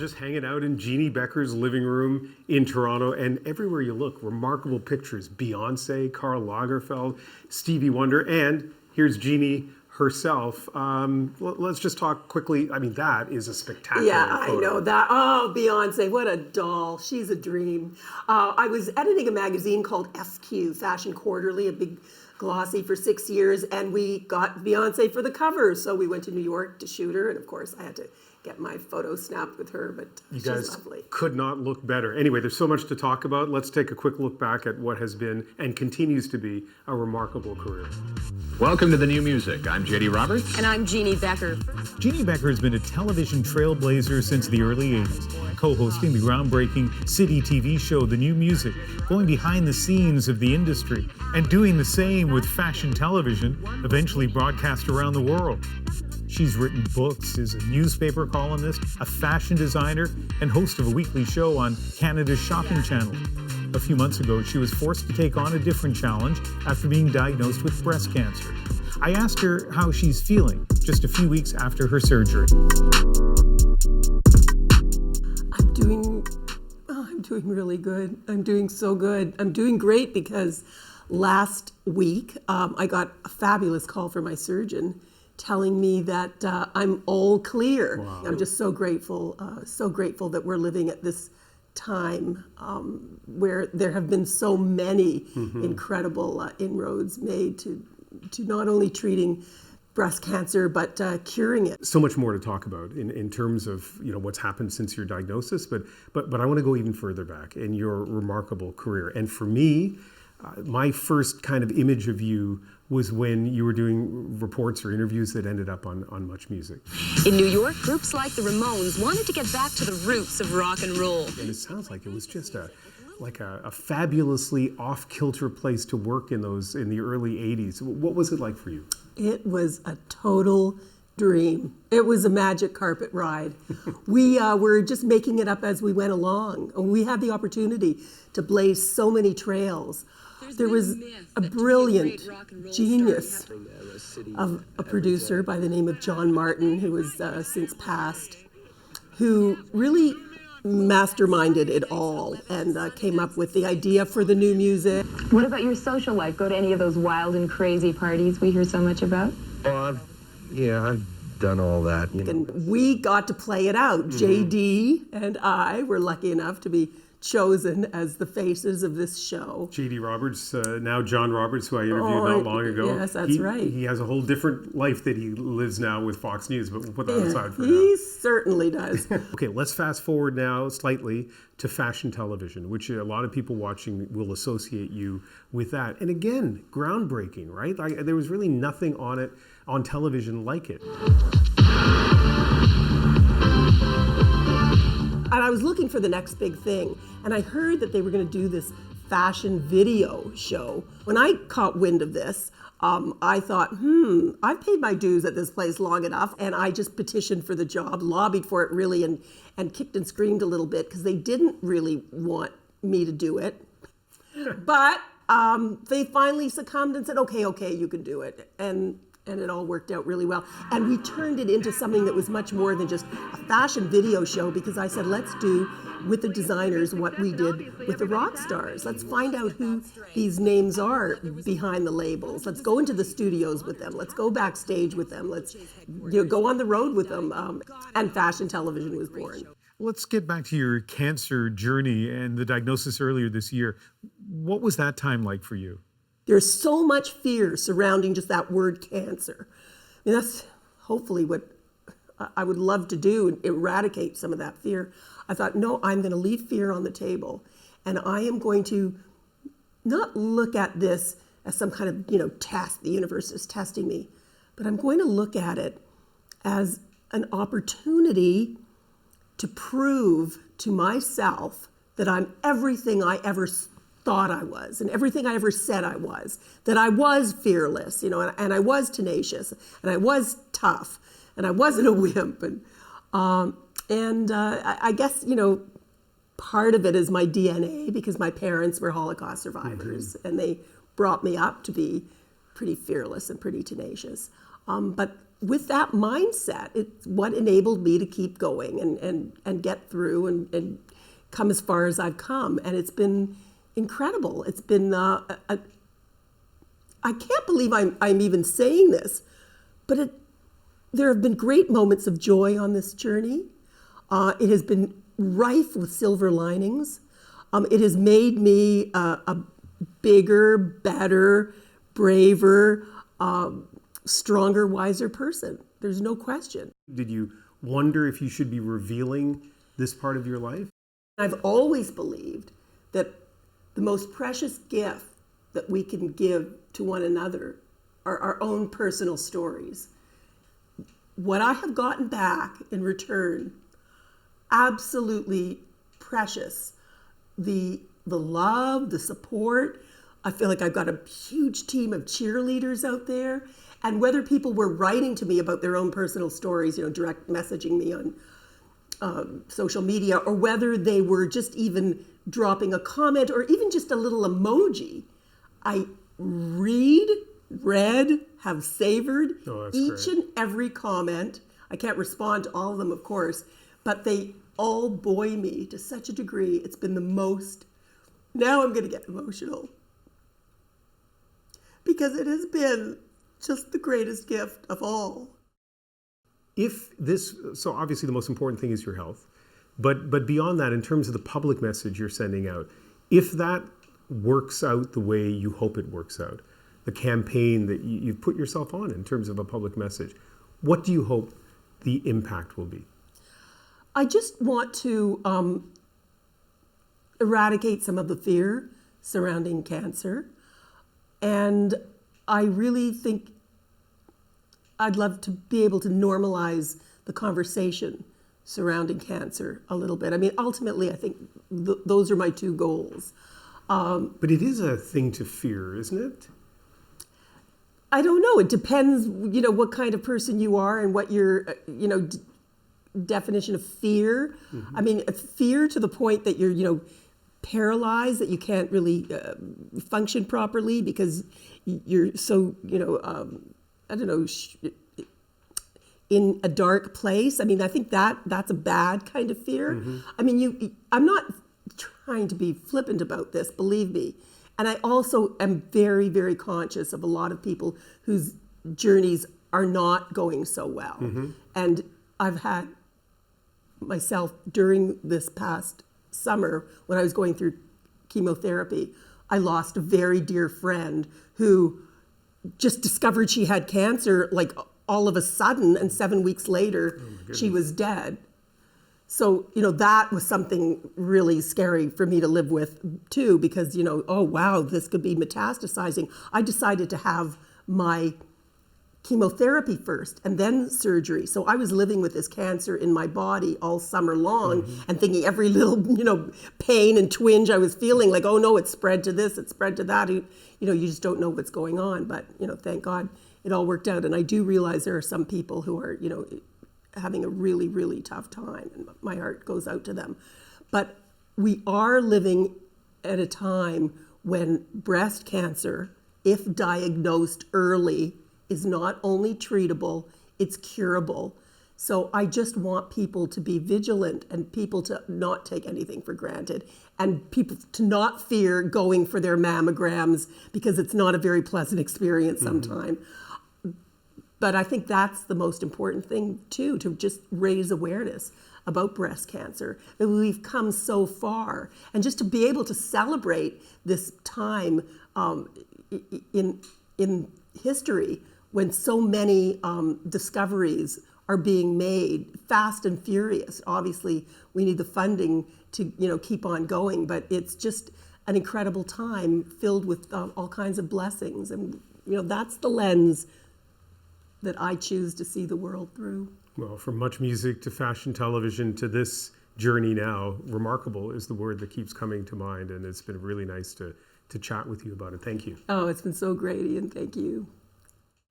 Just hanging out in Jeanne Beker's living room in Toronto, and everywhere you look, remarkable pictures. Beyonce, Karl Lagerfeld, Stevie Wonder, and here's Jeanne herself. Let's just talk quickly. I mean, that is a spectacular photo. I know that. Oh, Beyonce, what a doll. She's a dream. I was editing a magazine called FQ, Fashion Quarterly, a big glossy for 6 years, and we got Beyonce for the cover. So we went to New York to shoot her, and of course I had to get my photo snapped with her, but you she's guys lovely. Could not look better. Anyway, there's so much to talk about. Let's take a quick look back at what has been and continues to be a remarkable career. Welcome to the New Music. I'm J.D. Roberts. And I'm Jeanne Beker. Jeanne Beker has been a television trailblazer since the early 80s, co-hosting the groundbreaking city TV show The New Music, going behind the scenes of the industry, and doing the same with fashion television, eventually broadcast around the world. She's written books, is a newspaper columnist, a fashion designer, and host of a weekly show on Canada's shopping channel. A few months ago, she was forced to take on a different challenge after being diagnosed with breast cancer. I asked her how she's feeling just a few weeks after her surgery. I'm doing really good. I'm doing so good. I'm doing great because last week I got a fabulous call from my surgeon telling me that I'm all clear. Wow. I'm just so grateful that we're living at this time where there have been so many incredible inroads made to not only treating breast cancer, but curing it. So much more to talk about in terms of what's happened since your diagnosis, but I want to go even further back in your remarkable career. And for me, my first kind of image of you was when you were doing reports or interviews that ended up on Much Music. In New York, groups like the Ramones wanted to get back to the roots of rock and roll. And it sounds like it was just a fabulously off-kilter place to work in the early 80s. What was it like for you? It was a total dream. It was a magic carpet ride. We were just making it up as we went along. We had the opportunity to blaze so many trails. There was a brilliant genius of a producer by the name of John Martin, who has since passed, who really masterminded it all and came up with the idea for the New Music. What about your social life? Go to any of those wild and crazy parties we hear so much about? I've done all that. And we got to play it out. JD and I were lucky enough to be chosen as the faces of this show. J.D. Roberts, now John Roberts, who I interviewed not long ago. Yes, that's right. He has a whole different life that he lives now with Fox News, but we'll put that aside for now. He certainly does. Okay, let's fast forward now slightly to fashion television, which a lot of people watching will associate you with that. And again, groundbreaking, right? There was really nothing on television like it. And I was looking for the next big thing, and I heard that they were going to do this fashion video show. When I caught wind of this, I thought, I've paid my dues at this place long enough, and I just petitioned for the job, lobbied for it really, and kicked and screamed a little bit because they didn't really want me to do it. But they finally succumbed and said, okay, you can do it. And it all worked out really well. And we turned it into something that was much more than just a fashion video show, because I said, let's do with the designers what we did with the rock stars. Let's find out who these names are behind the labels. Let's go into the studios with them. Let's go backstage with them. Let's go on the road with them. And fashion television was born. Let's get back to your cancer journey and the diagnosis earlier this year. What was that time like for you? There's so much fear surrounding just that word cancer. I mean, that's hopefully what I would love to do, and eradicate some of that fear. I thought, no, I'm going to leave fear on the table, and I am going to not look at this as some kind of, test, the universe is testing me, but I'm going to look at it as an opportunity to prove to myself that I'm everything I ever thought I was, and everything I ever said I was, that I was fearless, and I was tenacious, and I was tough, and I wasn't a wimp, and I guess, part of it is my DNA, because my parents were Holocaust survivors, and they brought me up to be pretty fearless and pretty tenacious. But with that mindset, it's what enabled me to keep going and get through and come as far as I've come. And it's been incredible. It's been, I can't believe I'm even saying this, but there have been great moments of joy on this journey. It has been rife with silver linings. It has made me a bigger, better, braver, stronger, wiser person. There's no question. Did you wonder if you should be revealing this part of your life? I've always believed that the most precious gift that we can give to one another are our own personal stories. What I have gotten back in return, absolutely precious. The love, the support. I feel like I've got a huge team of cheerleaders out there. And whether people were writing to me about their own personal stories, direct messaging me on social media, or whether they were just even dropping a comment or even just a little emoji, I read, have savored each and every comment. I can't respond to all of them, of course, but they all buoy me to such a degree. It's been the most, now I'm going to get emotional, because it has been just the greatest gift of all. So obviously the most important thing is your health, but beyond that, in terms of the public message you're sending out, if that works out the way you hope it works out, the campaign that you've put yourself on in terms of a public message, what do you hope the impact will be? I just want to eradicate some of the fear surrounding cancer. And I really think I'd love to be able to normalize the conversation surrounding cancer a little bit. I mean, ultimately, I think those are my two goals. But it is a thing to fear, isn't it? I don't know. It depends, what kind of person you are and what your, definition of fear. Mm-hmm. I mean, fear to the point that you're, paralyzed, that you can't really function properly because you're so, in a dark place. I mean, I think that's a bad kind of fear. Mm-hmm. I mean, I'm not trying to be flippant about this, believe me. And I also am very, very conscious of a lot of people whose journeys are not going so well. Mm-hmm. And I've had myself during this past summer when I was going through chemotherapy, I lost a very dear friend who just discovered she had cancer like all of a sudden, and 7 weeks later, she was dead. So, that was something really scary for me to live with too, because, oh wow, this could be metastasizing. I decided to have my chemotherapy first and then surgery. So I was living with this cancer in my body all summer long, mm-hmm. and thinking every little, pain and twinge I was feeling, like, oh no, it's spread to this, it's spread to that. You just don't know what's going on. But, thank God it all worked out. And I do realize there are some people who are, having a really, really tough time, and my heart goes out to them. But we are living at a time when breast cancer, if diagnosed early, is not only treatable, it's curable. So I just want people to be vigilant and people to not take anything for granted, and people to not fear going for their mammograms, because it's not a very pleasant experience sometimes. Mm-hmm. But I think that's the most important thing too, to just raise awareness about breast cancer, that we've come so far, and just to be able to celebrate this time in history when so many discoveries are being made fast and furious. Obviously, we need the funding to keep on going, but it's just an incredible time filled with all kinds of blessings, and that's the lens that I choose to see the world through. Well, from much music to fashion television to this journey now, remarkable is the word that keeps coming to mind, and it's been really nice to chat with you about it. Thank you. Oh, it's been so great, Ian. Thank you.